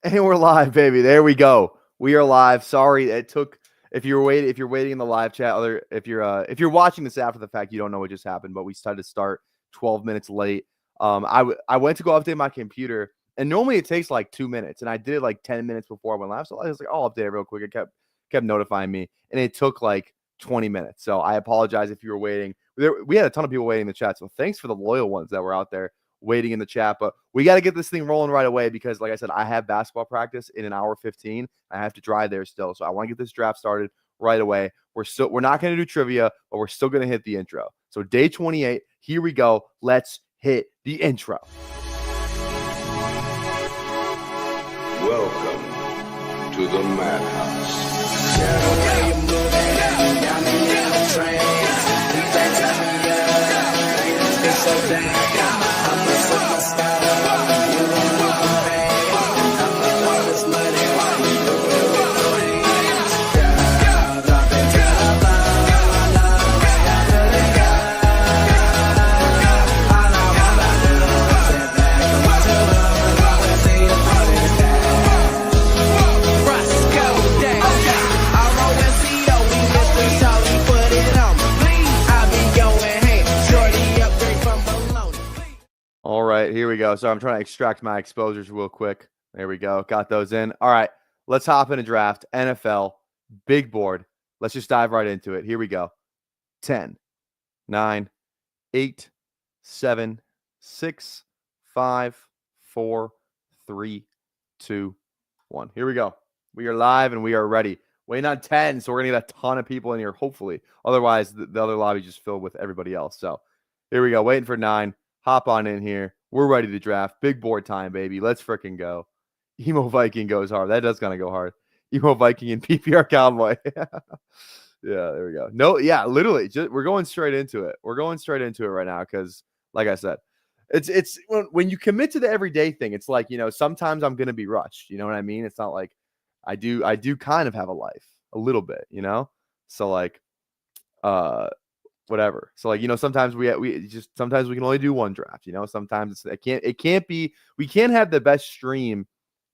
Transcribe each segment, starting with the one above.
And we're live, baby. There we go. We are live. Sorry, it took. If you're waiting in the live chat, if you're watching this after the fact, you don't know what just happened. But we decided to start 12 minutes late. I went to go update my computer, and normally it takes like 2 minutes, and I did it like 10 minutes before I went live. So I was like, I'll update it real quick. It kept notifying me, and it took like 20 minutes. So I apologize if you were waiting. We had a ton of people waiting in the chat, so thanks for the loyal ones that were out there waiting in the chat. But we got to get this thing rolling right away because, like I said, I have basketball practice in an hour 15. I have to drive there still, so I want to get this draft started right away. We're not going to do trivia, but we're still going to hit the intro. So day 28, here we go. Let's hit the intro. Welcome to the Madhouse. All right, here we go. So I'm trying to extract my exposures real quick. There we go. Got those in. All right, let's hop in a draft. NFL, big board. Let's just dive right into it. Here we go. 10, 9, 8, 7, 6, 5, 4, 3, 2, 1. Here we go. We are live and we are ready. Waiting on 10, so we're going to get a ton of people in here, hopefully. Otherwise, the other lobby just filled with everybody else. So here we go. Waiting for 9. Hop on in here. We're ready to draft. Big board time, baby. Let's freaking go. Emo Viking goes hard. That does kind of go hard. Emo Viking and PPR Cowboy. Yeah, there we go. No, yeah, literally. We're going straight into it. We're going straight into it right now because, like I said, it's when you commit to the everyday thing, it's like, sometimes I'm going to be rushed. You know what I mean? It's not like I do kind of have a life a little bit, So like, whatever. So like, sometimes sometimes we can only do one draft, sometimes we can't have the best stream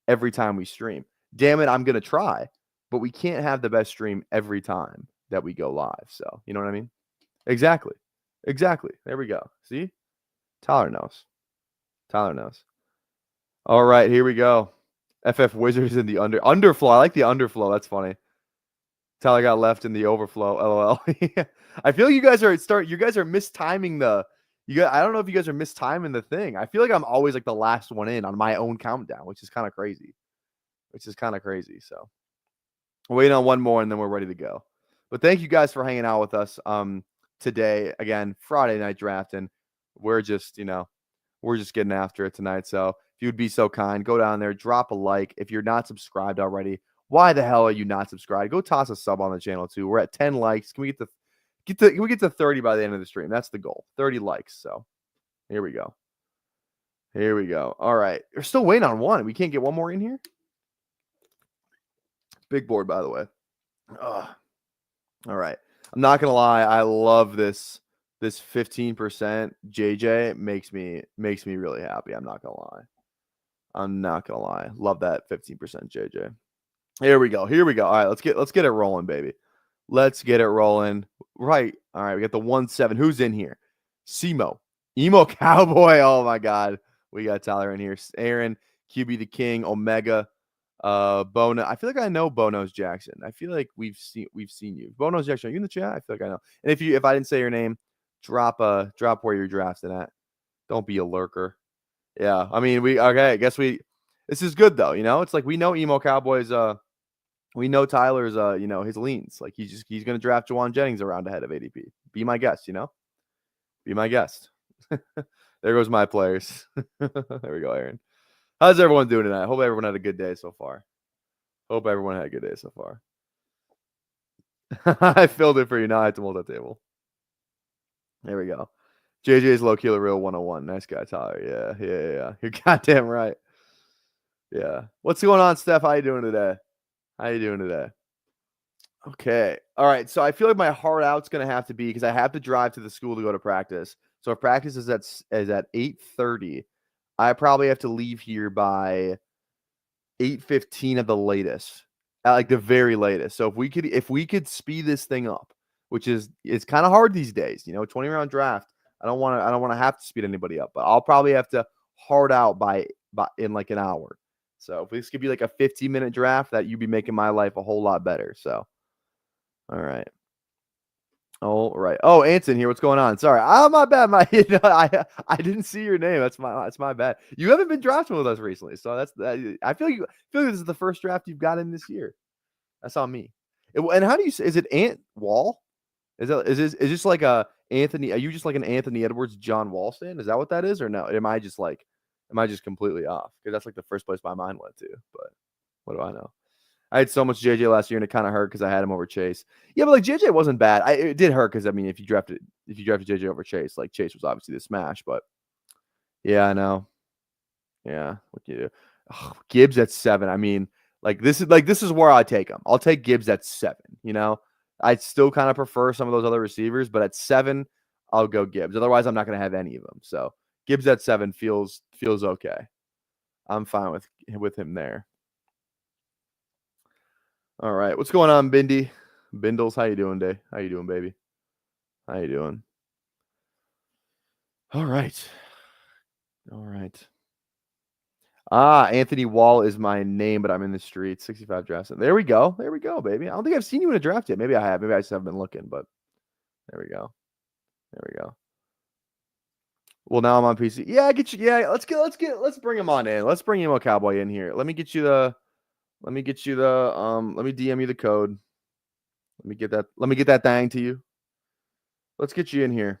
every time we stream. Damn it, I'm going to try, but we can't have the best stream every time that we go live. So, you know what I mean? Exactly. There we go. See? Tyler knows. All right, here we go. FF Wizards in the underflow. I like the underflow. That's funny. Tyler got left in the overflow. LOL. I feel you guys are mistiming I don't know if you guys are mistiming the thing. I feel like I'm always like the last one in on my own countdown, which is kind of crazy. So waiting on one more and then we're ready to go. But thank you guys for hanging out with us today. Again, Friday night draft, and we're just getting after it tonight. So if you would be so kind, go down there, drop a like. If you're not subscribed already, why the hell are you not subscribed? Go toss a sub on the channel too. We're at 10 likes. Can we get to 30 by the end of the stream? That's the goal. 30 likes. So here we go. All right. We're still waiting on one. We can't get one more in here. Big board, by the way. All right. I'm not gonna lie. I love this 15% JJ. Makes me really happy. I'm not gonna lie. Love that 15% JJ. Here we go. All right, let's get it rolling, baby. Let's get it rolling. Right. All right, we got the 1-7. Who's in here? Simo. Emo Cowboy. Oh my God. We got Tyler in here. Aaron, QB the King, Omega, Bono. I feel like I know Bonos Jackson. I feel like we've seen you. Bonos Jackson, are you in the chat? I feel like I know. And if I didn't say your name, drop where you're drafted at. Don't be a lurker. Yeah. I mean, I guess this is good though, It's like we know Emo Cowboys we know Tyler's his leans. Like he's gonna draft Juwan Jennings around ahead of ADP. Be my guest, Be my guest. There goes my players. There we go, Aaron. How's everyone doing tonight? I hope everyone had a good day so far. I filled it for you. Now I have to multi-table. There we go. JJ's low killer real 101. Nice guy, Tyler. Yeah. You're goddamn right. Yeah. What's going on, Steph? How you doing today? Okay. All right. So I feel like my hard out's going to have to be because I have to drive to the school to go to practice. So if practice is at 8:30, I probably have to leave here by 8:15 at the latest, at like the very latest. So if we could speed this thing up, which is it's kind of hard these days, 20-round draft. I don't want to have to speed anybody up, but I'll probably have to hard out by in like an hour. So if this could be like a 15-minute draft, that you'd be making my life a whole lot better. So, all right. All right. Oh, Anson here. What's going on? Sorry. Oh, my bad. I didn't see your name. That's my bad. You haven't been drafting with us recently, so I feel like this is the first draft you've got in this year. That's on me. And how do you say? Is it Ant Wall? Is this like a Anthony? Are you just like an Anthony Edwards, John Wall stand? Is that what that is, or no? Am I just completely off? Because that's like the first place my mind went to. But what do I know? I had so much JJ last year, and it kind of hurt because I had him over Chase. Yeah, but like JJ wasn't bad. It did hurt because if you drafted JJ over Chase, like Chase was obviously the smash. But yeah, I know. Yeah, what do you do? Oh, Gibbs at 7. I mean, this is where I take him. I'll take Gibbs at 7. I'd still kind of prefer some of those other receivers, but at 7, I'll go Gibbs. Otherwise, I'm not going to have any of them. So Gibbs at 7 feels okay. I'm fine with him there. All right, what's going on, Bindles? How you doing, Day? How you doing, baby? How you doing? All right. Anthony Wall is my name, but I'm in the street. 65 drafts. There we go, baby. I don't think I've seen you in a draft yet. Maybe I have. Maybe I just haven't been looking, but there we go. Well, now I'm on PC. Yeah, I get you. Yeah, let's bring him on in. Let's bring Emo Cowboy in here. Let me DM you the code. Let me get that thing to you. Let's get you in here.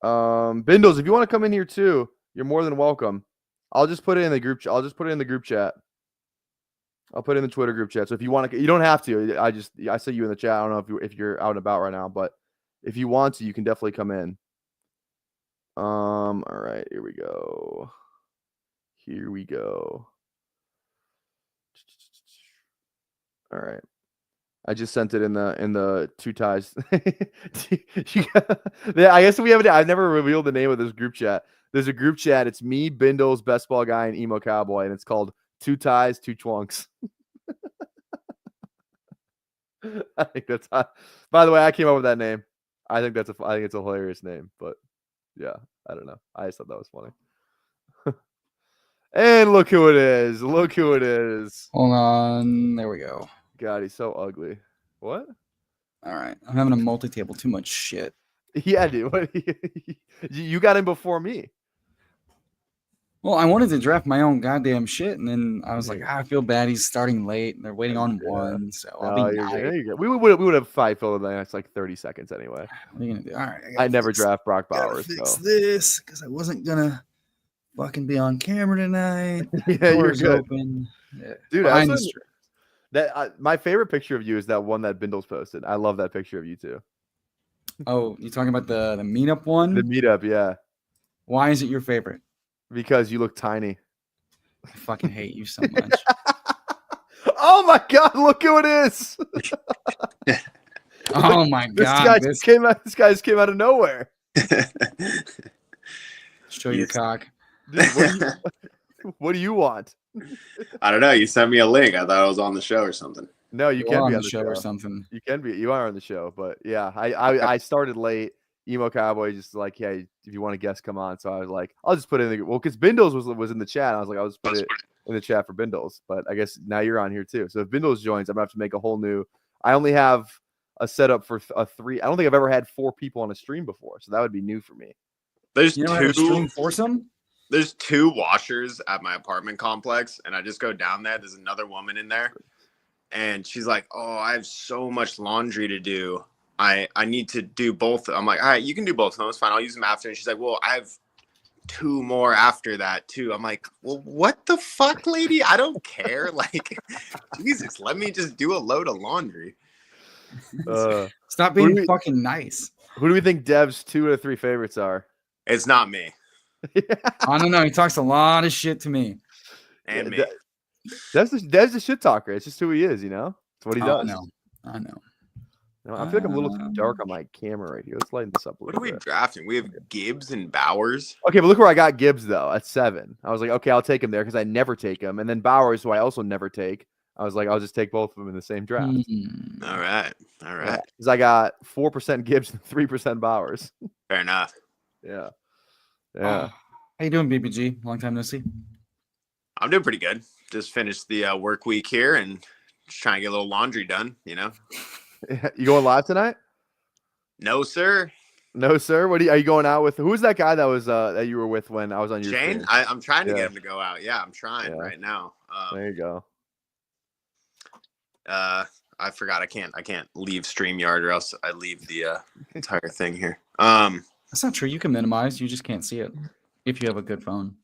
Bindles, if you want to come in here too, you're more than welcome. I'll just put it in the group. I'll just put it in the group chat. I'll put it in the Twitter group chat. So if you want to, you don't have to. I see you in the chat. I don't know if you're out and about right now, but if you want to, you can definitely come in. All right, here we go. All right. I just sent it in the two ties. I guess we haven't. I've never revealed the name of this group chat. There's a group chat. It's me, Bindles, Best Ball Guy, and Emo Cowboy, and it's called Two Ties, Two Twunks. I think that's. By the way, I came up with that name. I think it's a hilarious name. But yeah, I don't know. I just thought that was funny. And look who it is. Hold on. There we go. God, he's so ugly. What? All right. I'm having a multi-table. Too much shit. Yeah, dude. What? You got him before me. Well, I wanted to draft my own goddamn shit, and then I was like, I feel bad. He's starting late, and they're waiting on one. So I'll be good. We would have fight filled in the next like 30 seconds anyway. What are you gonna do? All right. I never draft Brock Bowers. Fix this because I wasn't gonna fucking be on camera tonight. Yeah, you're good. Open. Yeah. Dude, my favorite picture of you is that one that Bindles posted. I love that picture of you too. Oh, you talking about the meetup one? The meetup, yeah. Why is it your favorite? Because you look tiny. I fucking hate you so much. Oh my god, look who it is. Oh my god. This guy just came out of nowhere. Show your cock. Dude, what do you want? I don't know. You sent me a link. I thought I was on the show or something. No, you can be on the show or something. You can be. You are on the show, but yeah, I started late. Emo Cowboy just like, hey, if you want to guest, come on. So I was like, I'll just put it in because Bindles was in the chat. I was like, I'll just put it in the chat for Bindles. But I guess now you're on here too. So if Bindles joins, I'm gonna have to make a whole new. I only have a setup for a 3. I don't think I've ever had 4 people on a stream before, so that would be new for me. There's stream foursome. There's 2 washers at my apartment complex, and I just go down there. There's another woman in there, and she's like, "Oh, I have so much laundry to do. I need to do both." I'm like, "All right, you can do both of them. It's fine. I'll use them after." And she's like, "Well, I have 2 more after that too." I'm like, "Well, what the fuck, lady? I don't care. Like, Jesus, let me just do a load of laundry." Stop being fucking nice. Who do we think Dev's 2 or 3 favorites are? It's not me. I don't know. He talks a lot of shit to me. And me. Dev's the shit talker. It's just who he is, you know? It's what he does. I know. I feel like I'm a little too dark on my camera right here. Let's lighten this up a What little are we bit. drafting? We have Gibbs and Bowers. Okay, but look where I got Gibbs though at 7. I was like, okay, I'll take him there because I never take him, and then Bowers, who I also never take. I was like, I'll just take both of them in the same draft. All right. Because I got 4% Gibbs and 3% Bowers. Fair enough. Yeah. How you doing, BBG? Long time no see. I'm doing pretty good. Just finished the work week here and just trying to get a little laundry done, you know? You going live tonight? No, sir. No, sir. What are you going out with? Who's that guy that was that you were with when I was on your Shane? stream? I'm trying to get him to go out. Yeah, I'm trying right now. There you go. I forgot I can't leave StreamYard or else I leave the entire thing here. That's not true. You can minimize. You just can't see it if you have a good phone.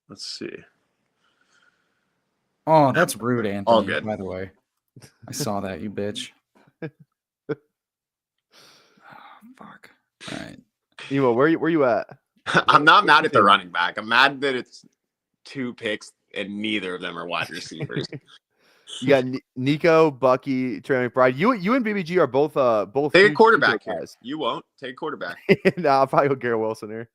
Let's see. Oh, that's rude, Anthony. All good. By the way, I saw that, you bitch. Oh, fuck. All right. Emo, where you at? I'm not mad at the running back. I'm mad that it's 2 picks and neither of them are wide receivers. You got Nico, Bucky, Trey McBride. You and BBG are both Take a huge quarterback here. guys. You won't. Take a quarterback. Nah, I'll probably go Garrett Wilson here.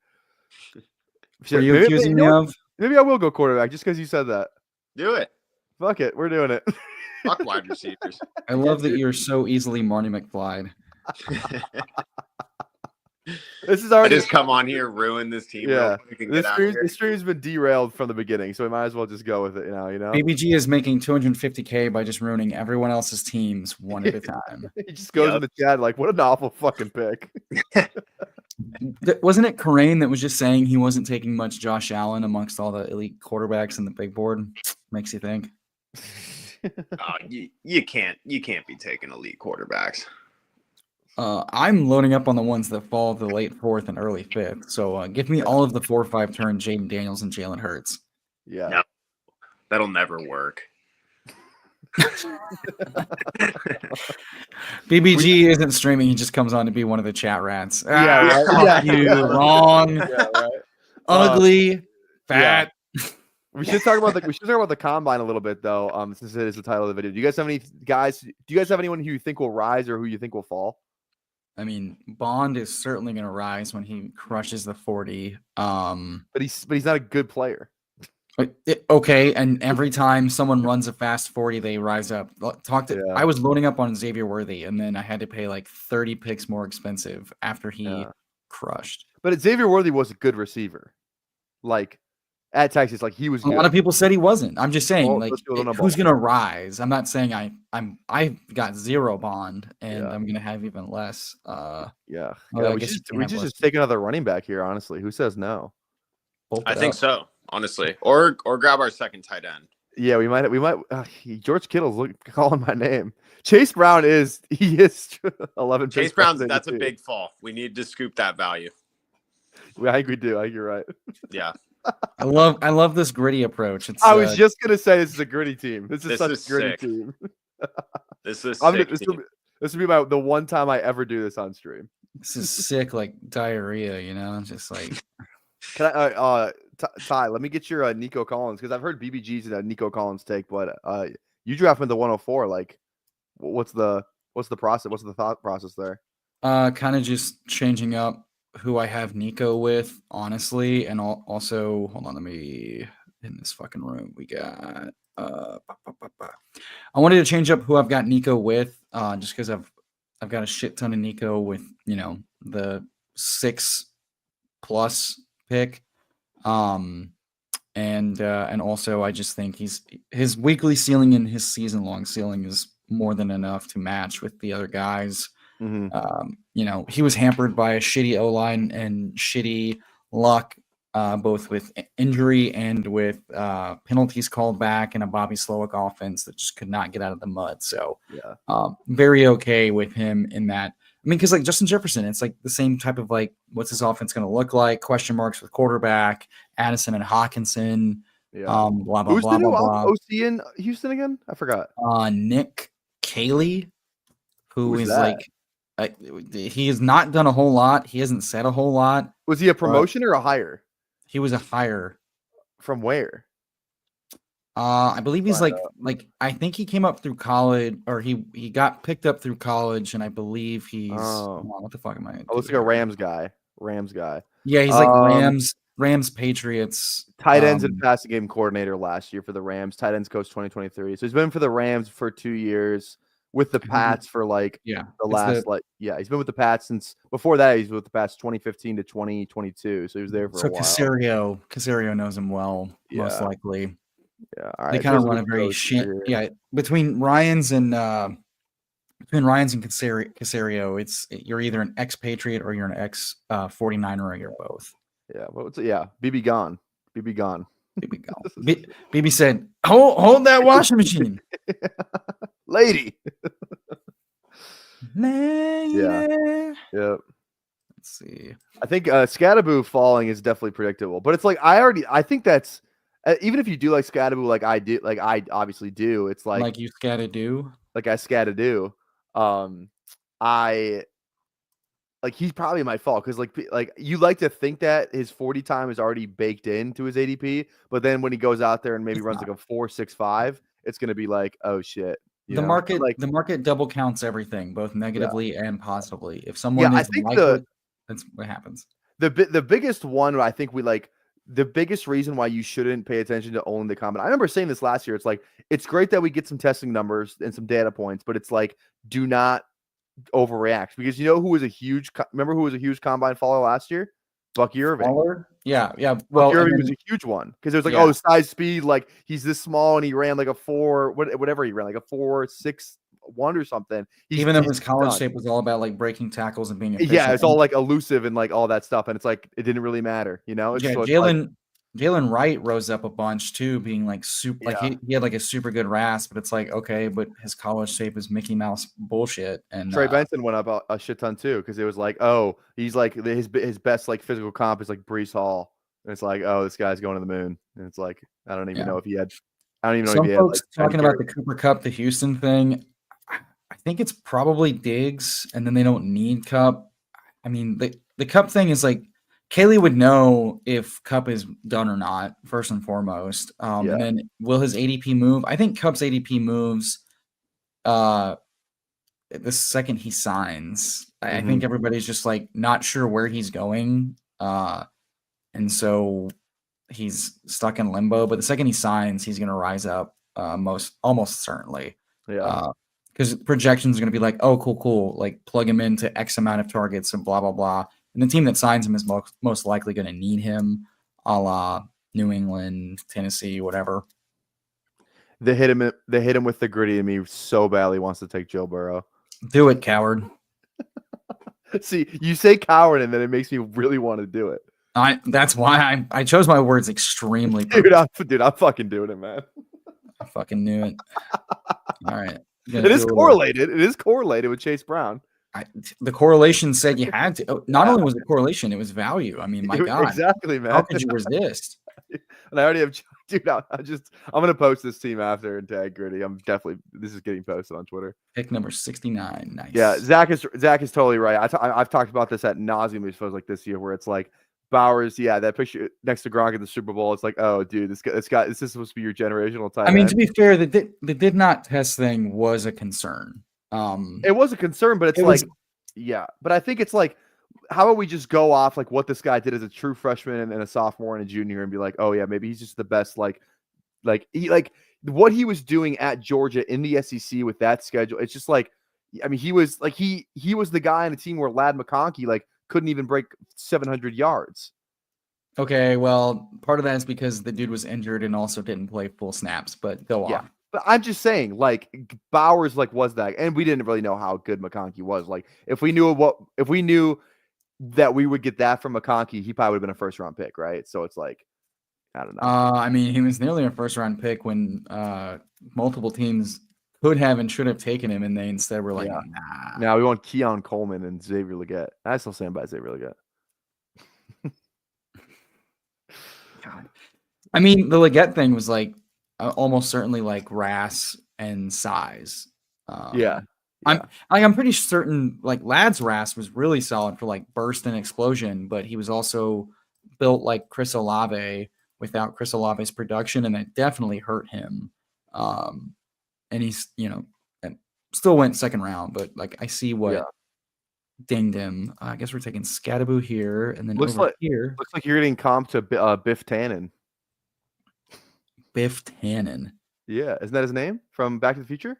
Are you accusing me of? Maybe I will go quarterback just because you said that. Do it. Fuck it, we're doing it. Fuck wide receivers. I love that you're so easily Marty McFly. This is I already just come on here, ruin this team. yeah. Real quick and get out of here. The stream's been derailed from the beginning, so we might as well just go with it. You know. BBG is making 250K by just ruining everyone else's teams one at a time. He just goes in the chat like, "What an awful fucking pick." Wasn't it Corain that was just saying he wasn't taking much Josh Allen amongst all the elite quarterbacks in the big board? Makes you think. You can't be taking elite quarterbacks. I'm loading up on the ones that fall the late 4th and early 5th. So give me all of the 4-5 turn Jaden Daniels and Jalen Hurts. Yeah, no, that'll never work. BBG isn't streaming; he just comes on to be one of the chat rats. Wrong, ugly, fat. We should talk about the combine a little bit though. Since it is the title of the video. Do you guys have any guys? Do you guys have anyone who you think will rise or who you think will fall? I mean, Bond is certainly going to rise when he crushes the 40. But he's not a good player. Okay, and every time someone runs a fast 40, they rise up. I was loading up on Xavier Worthy, and then I had to pay like 30 picks more expensive after he crushed. But Xavier Worthy was a good receiver. Like at Texas, like he was a good. lot of people said he wasn't. I'm just saying, well, who's gonna rise? I'm not saying I've got 0 Bond, and I'm gonna have even less. We just take another running back here. Honestly, who says no? I think so. Honestly, or grab our second tight end. Yeah, we might. George Kittle's calling my name. Chase Brown is 11. Chase Brown's that's a big fall. We need to scoop that value. I think we do. I think you're right. Yeah. I love this gritty approach. I was just gonna say this is a gritty team. This is such a gritty team. This is this will be the one time I ever do this on stream. This is sick, like diarrhea, you know, just like. Can I Ty, let me get your Nico Collins because I've heard BBG's Nico Collins take, but you draft him to 104. Like, what's the process? What's the thought process there? Kind of just changing up who I have Nico with, honestly, and also hold on, let me in this fucking room. We got I wanted to change up who I've got Nico with, just because I've got a shit ton of Nico with the 6+ pick. And also I just think his weekly ceiling and his season long ceiling is more than enough to match with the other guys. Mm-hmm. He was hampered by a shitty O-line and shitty luck, both with injury and with penalties called back and a Bobby Slowick offense that just could not get out of the mud. So very okay with him in that. I mean, because like Justin Jefferson, it's like the same type of like, what's his offense going to look like? Question marks with quarterback, Addison and Hawkinson. Blah blah Who's blah the new blah. OC in Houston again? I forgot. Nick Caley, Who's is that? like, he has not done a whole lot. He hasn't said a whole lot. Was he a promotion or a hire? He was a hire From where? I believe he's Find like I think he came up through college, or he got picked up through college, and I believe he's Oh. hold on, what the fuck am I? Oh, looks like a Rams guy. Rams guy. Yeah, he's like Rams, Patriots. Tight ends and passing game coordinator last year for the Rams. Tight ends coach 2023. So he's been for the Rams for 2 years, with the Pats for like yeah, the last he's been with the Pats since before that. He's with the Pats 2015 to 2022. So he was there for a while. Caserio knows him well, most likely. Yeah, all right. They kind of run a very between Ryans and Caserio, you're either an ex-Patriot or you're an ex-49er, or you're both. Yeah, BB gone. BB gone. BB gone. BB said, hold that washing machine. Lady. Yeah. Yep. Let's see. I think Scadaboo falling is definitely predictable, but it's like I think that's even if you do like Scadaboo, like I do, like I obviously do. It's like you Scadadoo, like I Scadadoo. I like he's probably my fault because like you like to think that his 40 time is already baked into his ADP, but then when he goes out there and maybe runs like a 4.65, it's gonna be like, oh shit. The market double counts everything, both negatively and positively. If someone is that's what happens. The biggest one, I think the biggest reason why you shouldn't pay attention to only the combine. I remember saying this last year. It's like, it's great that we get some testing numbers and some data points, but it's like, do not overreact, because you know who was a huge combine follower last year? Bucky Irving. Yeah. Well, Bucky Irving was a huge one because it was like, oh, size, speed, like he's this small and he ran like a 4, he ran like a 4.61 or something. Even though his college tape was all about like breaking tackles and being efficient. Yeah, it's all like elusive and like all that stuff, and it's like it didn't really matter, you know. Jalen Wright rose up a bunch too, being like super, like he had like a super good rasp, but it's like, okay, but his college tape is Mickey Mouse bullshit. And Trey Benson went up a shit ton too, because it was like, oh, he's like his best like physical comp is like Breece Hall, and it's like, oh, this guy's going to the moon, and it's like I don't even know if he had. I don't even know Some if he folks had. Talking about the Cooper Kupp, the Houston thing. I think it's probably Diggs, and then they don't need Kupp. I mean, the Kupp thing is like, Kaylee would know if Kupp is done or not, first and foremost. And then will his ADP move? I think Kupp's ADP moves the second he signs. I think everybody's just like not sure where he's going. And so he's stuck in limbo. But the second he signs, he's going to rise up almost certainly. Yeah. Because projections are going to be like, oh, cool. Like plug him into X amount of targets and blah, blah, blah. And the team that signs him is most likely going to need him, a la New England, Tennessee, whatever. They hit him with the gritty, and me so badly wants to take Joe Burrow. Do it, coward. See, you say coward, and then it makes me really want to do it. That's why I chose my words extremely. Dude, I'm fucking doing it, man. I fucking knew it. All right. It is correlated. It is correlated with Chase Brown. The correlation said you had to. Not only was it correlation, it was value. I mean, my God. Exactly, man. How could you resist? And I already have, dude. I'm gonna post this team after and tag Gritty. This is getting posted on Twitter. Pick number 69. Nice. Yeah, Zach is totally right. I've talked about this at nauseum. We suppose like this year, where it's like Bowers. Yeah, that picture next to Gronk in the Super Bowl. It's like, oh, dude, this guy. This is supposed to be your generational type. I mean, to be fair, the did not test thing was a concern. It was a concern, but but I think it's like, how about we just go off like what this guy did as a true freshman and a sophomore and a junior, and be like, oh yeah, maybe he's just the best. Like what he was doing at Georgia in the SEC with that schedule. It's just like, I mean, he was like he was the guy on the team where Ladd McConkey like couldn't even break 700 yards. Okay, well, part of that is because the dude was injured and also didn't play full snaps. But go on. But I'm just saying, like Bowers, like was that, and we didn't really know how good McConkey was. Like if we knew that we would get that from McConkey, he probably would have been a first round pick, right? So it's like, I don't know. I mean, he was nearly a first round pick when multiple teams could have and should have taken him, and they instead were like, nah. Now we want Keon Coleman and Xavier Legette. I still stand by Xavier Legette. God. I mean, the Legette thing was like almost certainly like RAS and size. I'm pretty certain like Ladd's RAS was really solid for like burst and explosion, but he was also built like Chris Olave, without Chris Olave's production, and that definitely hurt him. And he's, and still went second round, but like I see what dinged him. I guess we're taking Scadaboo here, and then over here. Looks like you're getting comped to Biff Tannen. Biff Tannen. Yeah, isn't that his name from Back to the Future?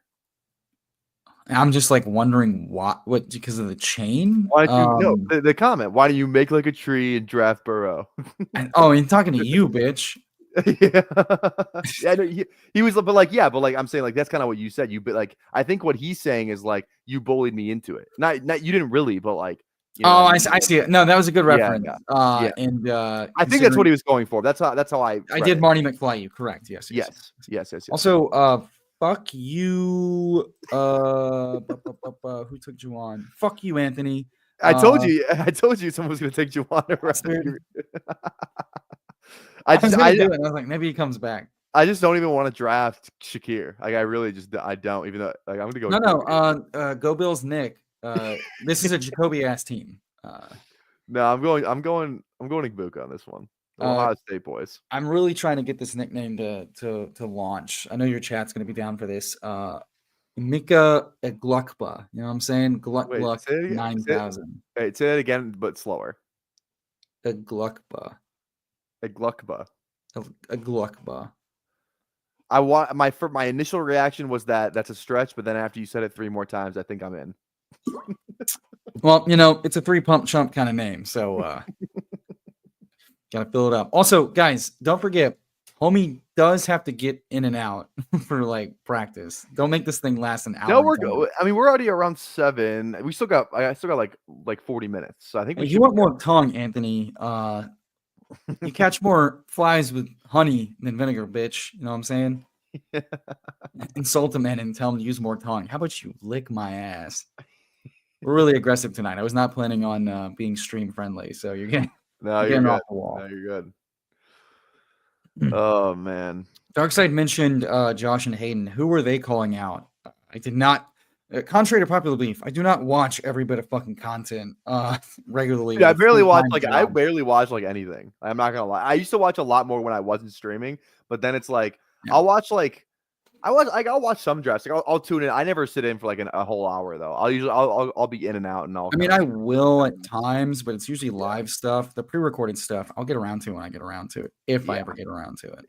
I'm just like wondering what because of the chain. Why don't you the comment? Why don't you make like a tree and draft Burrow? I'm talking to you, bitch. Yeah, no, he was, but like I'm saying like that's kind of what you said. But like I think what he's saying is like you bullied me into it. Not you didn't really, but like. I see it. No, that was a good reference. Yeah. And I think that's what he was going for. That's how I did Marty McFly. You correct? Yes. Also, fuck you. Who took Juwan? Fuck you, Anthony. I told you someone was gonna take Juwan. I was like, maybe he comes back. I just don't even want to draft Shakir. Like I really just don't. Even though like I'm gonna go. Go Bills, Nick. This is a Jacoby ass team. No, I'm going Igbuka on this one. Ohio State boys. I'm really trying to get this nickname to launch. I know your chat's going to be down for this. Mika Eglukba. You know what I'm saying? Gluck 9,000. Say it again, but slower. Eglukba. I want my initial reaction was that's a stretch, but then after you said it 3 more times, I think I'm in. Well, it's a 3-pump chump kind of name, so gotta fill it up. Also, guys, don't forget, homie does have to get in and out for like practice. Don't make this thing last an hour. No, we're already around 7. I still got like 40 minutes. So I think you want more tongue, Anthony. You catch more flies with honey than vinegar, bitch. You know what I'm saying? Insult a man and tell him to use more tongue. How about you lick my ass? We're really aggressive tonight. I was not planning on being stream friendly, so you're getting off the wall. No, you're good. Oh man. Darkside mentioned Josh and Hayden. Who were they calling out? I did not. Contrary to popular belief, I do not watch every bit of fucking content regularly. Yeah, I barely watch anything. I'm not gonna lie. I used to watch a lot more when I wasn't streaming, but then it's like I'll watch I'll watch some drafts. Like I'll tune in. I never sit in for like a whole hour though. I'll be in and out and all. I will at times, but it's usually live stuff. The pre-recorded stuff I'll get around to when I get around to it, if I ever get around to it.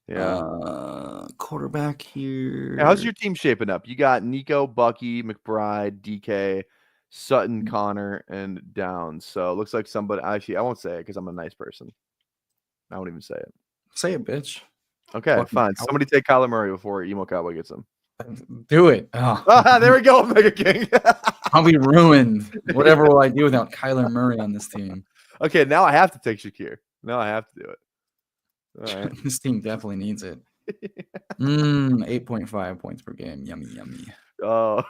Yeah. Quarterback here. How's your team shaping up? You got Nico, Bucky, McBride, DK, Sutton, Connor, and Downs. So it looks like somebody. Actually, I won't say it because I'm a nice person. I won't even say it. Say it, bitch. Okay, fine. Somebody take Kyler Murray before Emo Cowboy gets him. Do it. Oh. There we go, Mega King. I'll be ruined. Whatever will I do without Kyler Murray on this team? Okay, now I have to take Shakir. Now I have to do it. All right. This team definitely needs it. 8.5 points per game. Yummy. Oh.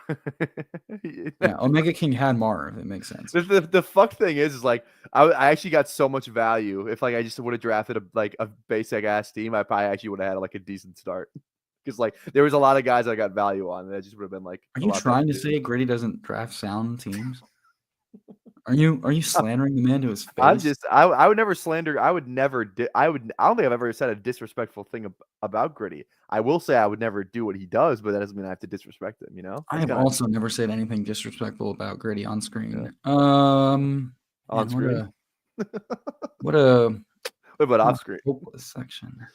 Yeah, Omega King had Marv. It makes sense. The fuck thing is like I actually got so much value. If like I just would have drafted a basic ass team, I probably actually would have had like a decent start. Because like there was a lot of guys I got value on, and it just would have been like. Are you trying to say Gritty doesn't draft sound teams? Are you slandering the man to his face? I would never slander. I don't think I've ever said a disrespectful thing about Gritty. I will say I would never do what he does, but that doesn't mean I have to disrespect him, you know? I have also never said anything disrespectful about Gritty on screen. Yeah. On screen. What about off screen? Hopeless section.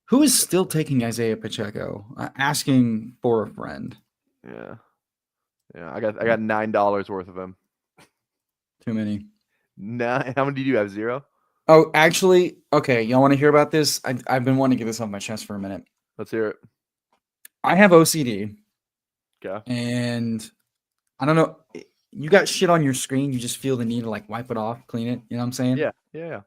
Who is still taking Isaiah Pacheco? Asking for a friend. Yeah. I got $9 worth of him. Too many. Nah, how many do you have? 0? Oh, actually, okay. Y'all want to hear about this? I've been wanting to get this off my chest for a minute. Let's hear it. I have OCD. Okay. And I don't know. You got shit on your screen. You just feel the need to like wipe it off, clean it. You know what I'm saying? Yeah.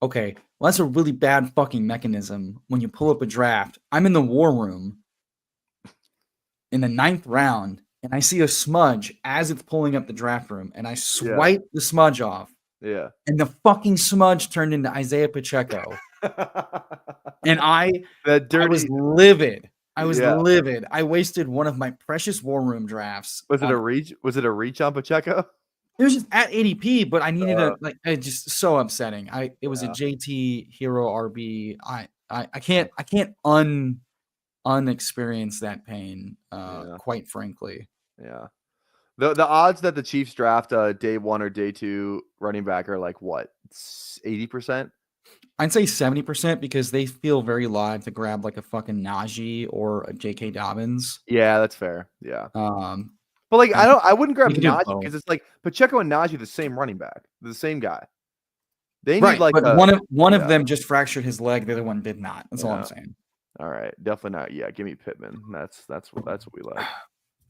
Okay. Well, that's a really bad fucking mechanism when you pull up a draft. I'm in the war room in the 9th round. And I see a smudge as it's pulling up the draft room, and I swipe the smudge off. Yeah. And the fucking smudge turned into Isaiah Pacheco. And I was livid. I was livid. I wasted one of my precious war room drafts. Was it a reach? Was it a reach on Pacheco? It was just at ADP, but I needed it just so upsetting. It was a JT hero RB. I can't unexperience that pain, quite frankly. Yeah. The odds that the Chiefs draft a day 1 or day 2 running back are like what? 80%? I'd say 70% because they feel very live to grab like a fucking Najee or a J.K. Dobbins. Yeah, that's fair. Yeah. But like I wouldn't grab Najee both. because it's like Pacheco and Najee the same running back, the same guy. They right, need like but one of them just fractured his leg, the other one did not. That's all I'm saying. All right, definitely not. Yeah, give me Pittman. That's what we like.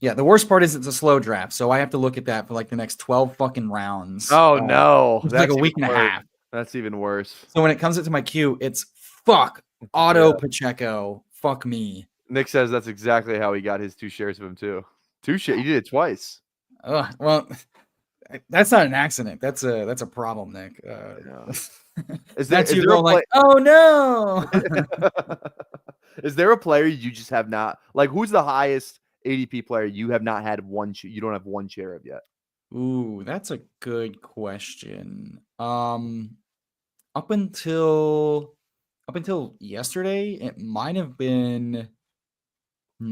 Yeah, the worst part is it's a slow draft, so I have to look at that for like the next 12 fucking rounds. Oh no, it's like a week and a half. That's even worse. So when it comes into my queue, it's fuck Auto Pacheco. Fuck me. Nick says that's exactly how he got his 2 shares of him too. 2 shares. You did it twice. Well, that's not an accident. That's a problem, Nick. That's you going like, oh no. Is there a player you just have not like? Who's the highest ADP player you have not had you don't have 1 share of yet? Ooh, that's a good question. Up until yesterday, it might have been. Let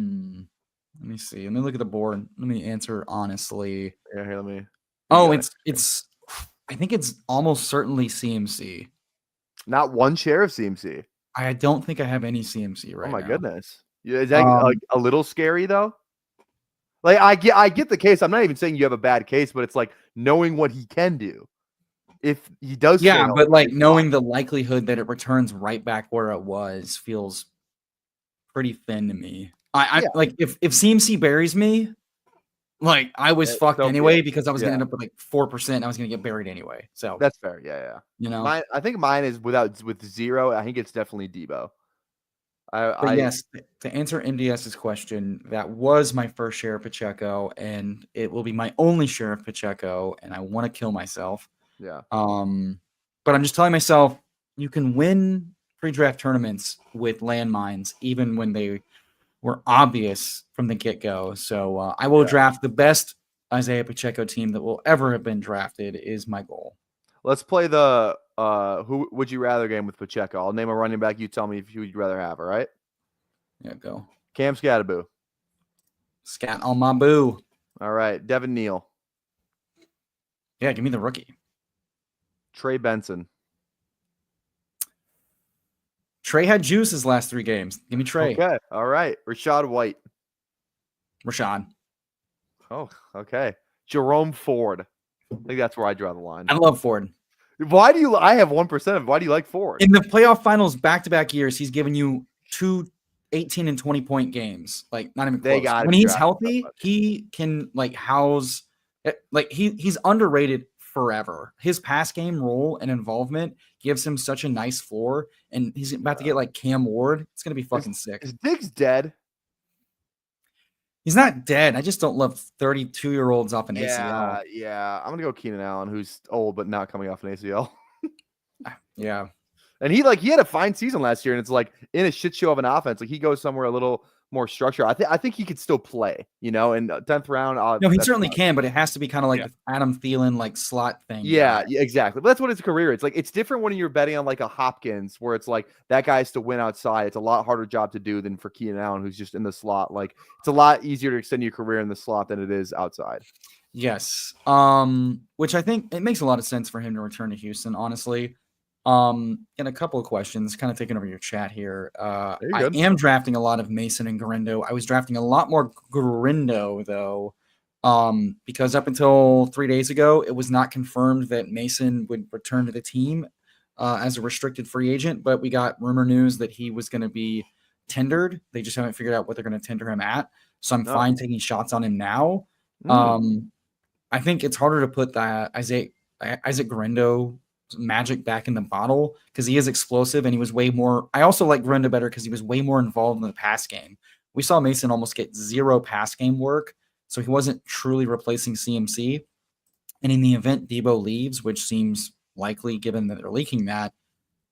me see. Let me look at the board. Let me answer honestly. Yeah, here, let me. Oh, it's. I think it's almost certainly CMC. Not 1 share of CMC. I don't think I have any CMC right now. Oh my goodness. Yeah, is that like a little scary though? Like I get the case. I'm not even saying you have a bad case, but it's like knowing what he can do. If he does, yeah, but like knowing the likelihood that it returns right back where it was feels pretty thin to me. I like if CMC buries me, like I was fucked anyway because I was gonna end up with like 4%. I was gonna get buried anyway. So that's fair. Yeah. You know, I think mine is with 0. I think it's definitely Debo. Yes, to answer MDS's question, that was my first share of Pacheco, and it will be my only share of Pacheco, and I want to kill myself. Yeah. But I'm just telling myself you can win pre-draft tournaments with landmines, even when they were obvious from the get-go. So I will draft the best Isaiah Pacheco team that will ever have been drafted is my goal. Let's play the who would you rather game with Pacheco. I'll name a running back. You tell me who you'd rather have. All right. Yeah, go. Cam Scatterboo. Scat on my boo. All right. Devin Neal. Yeah, give me the rookie. Trey Benson. Trey had juice his last 3 games. Give me Trey. Okay. All right. Rashad White. Rashad. Oh, okay. Jerome Ford. I think that's where I draw the line. I love Ford. Why do you? I have 1% of. Why do you like Ford? In the playoff finals back-to-back years, he's given you 2 18 and 20 point games. Like not even close. When he's healthy, he can like house. Like he's underrated forever. His pass game role and involvement gives him such a nice floor, and he's about to get like Cam Ward. It's gonna be fucking sick. Is Diggs dead? He's not dead. I just don't love 32-year-olds off an ACL. Yeah. I'm gonna go Keenan Allen, who's old but not coming off an ACL. Yeah. And he had a fine season last year, and it's like in a shit show of an offense. Like he goes somewhere a little more structured. I think he could still play, in 10th round. No, he certainly can, but it has to be kind of like the Adam Thielen like slot thing. Yeah, exactly. But that's what his career is. Like it's different when you're betting on like a Hopkins, where it's like that guy has to win outside. It's a lot harder job to do than for Keenan Allen, who's just in the slot. Like it's a lot easier to extend your career in the slot than it is outside. Yes. Which I think it makes a lot of sense for him to return to Houston, honestly. And a couple of questions, kind of taking over your chat here. I am drafting a lot of Mason and Garindo. I was drafting a lot more Garindo though, because up until 3 days ago, it was not confirmed that Mason would return to the team as a restricted free agent. But we got rumor news that he was going to be tendered. They just haven't figured out what they're going to tender him at. So I'm fine taking shots on him now. I think it's harder to put that Isaac Garindo magic back in the bottle because he is explosive and he was way more. I also like Garindo better because he was way more involved in the pass game. We saw Mason almost get 0 pass game work, so he wasn't truly replacing CMC. And in the event Debo leaves, which seems likely given that they're leaking that,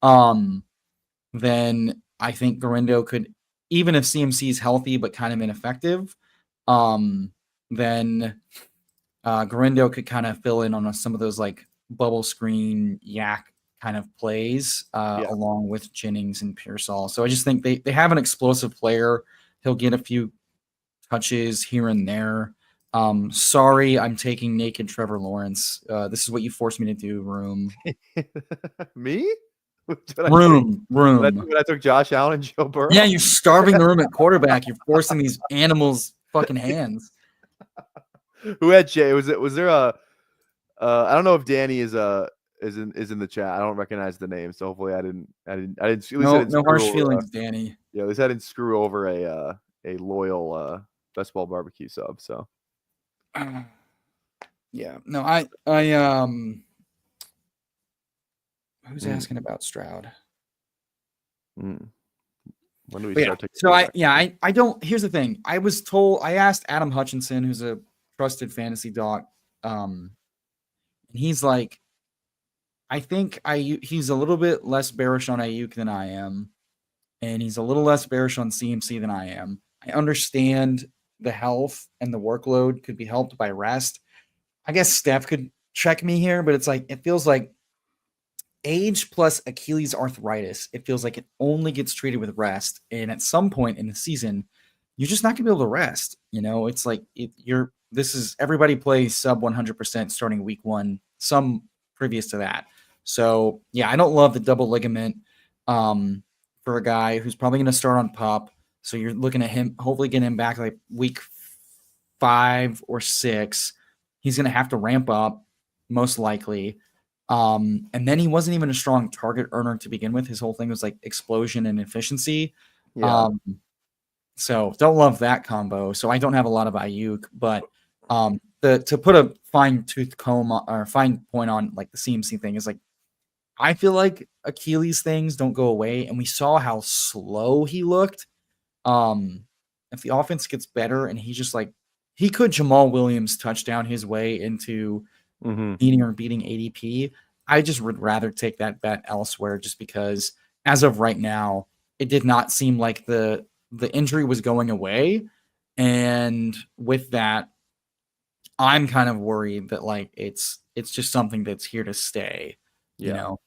then I think Garindo could, even if CMC is healthy but kind of ineffective, then Garindo could kind of fill in on some of those like bubble screen yak kind of plays, Yeah. along with Jennings and Pearsall. So I just think they have an explosive player. He'll get a few touches here and there. Sorry, I'm taking naked Trevor Lawrence. This is what you forced me to do, Room. Me? Room. When I took Josh Allen and Joe Burrow? Yeah, you're starving the room at quarterback. You're forcing these animals' fucking hands. Who had Jay? Was there a I don't know if Danny is in the chat. I don't recognize the name, so hopefully I didn't at least I didn't No harsh screw, feelings, Danny. yeah, at least I didn't screw over a loyal Best Ball Barbecue sub. So Yeah. No, I who's asking about Stroud? when do we But start taking so quarterbacks? I don't. Here's the thing. I asked Adam Hutchinson, who's a trusted fantasy doc, and he's like, I think he's a little bit less bearish on Ayuk than I am, and he's a little less bearish on CMC than I am. I understand the health and the workload could be helped by rest. I guess Steph could check me here, but it's like it feels like age plus Achilles arthritis. It feels like it only gets treated with rest, and at some point in the season, you're just not gonna be able to rest. You know, it's like everybody plays sub 100% starting week 1, some previous to that. So yeah, I don't love the double ligament for a guy who's probably going to start on PUP. So you're looking at him, hopefully getting him back like week 5 or 6. He's going to have to ramp up, most likely. And then he wasn't even a strong target earner to begin with. His whole thing was like explosion and efficiency. Yeah. So don't love that combo. So I don't have a lot of Ayuk, but to put a fine point on like the CMC thing is like, I feel like Achilles things don't go away, and we saw how slow he looked. If the offense gets better and he just like he could Jamal Williams touchdown his way into beating ADP, I just would rather take that bet elsewhere just because as of right now, it did not seem like the injury was going away. And with that, I'm kind of worried that like it's just something that's here to stay. You know,